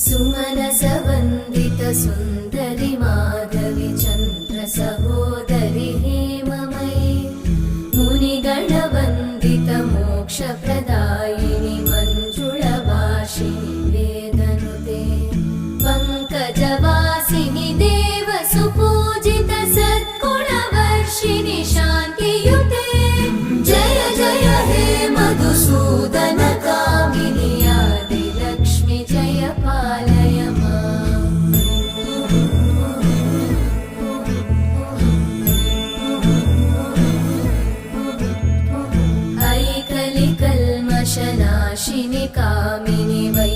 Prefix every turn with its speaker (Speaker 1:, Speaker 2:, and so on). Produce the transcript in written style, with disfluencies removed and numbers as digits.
Speaker 1: सुमनसवन्दित सुन्दरि माधवि चन्द्र सहोदरि हेममयि मुनिगणवन्दित मोक्षप्रदायिनि मञ्जुळभाषिणि वेदनुते पङ्कजवासिनि देवसुपूजित सद्गुणवर्षिणि शान्तियुते जय जय हे मधुसूदन कामिनि आदिलक्ष्मि जय पालय माम्। ऐकलिकल्मषनाशिनि कामिनि वै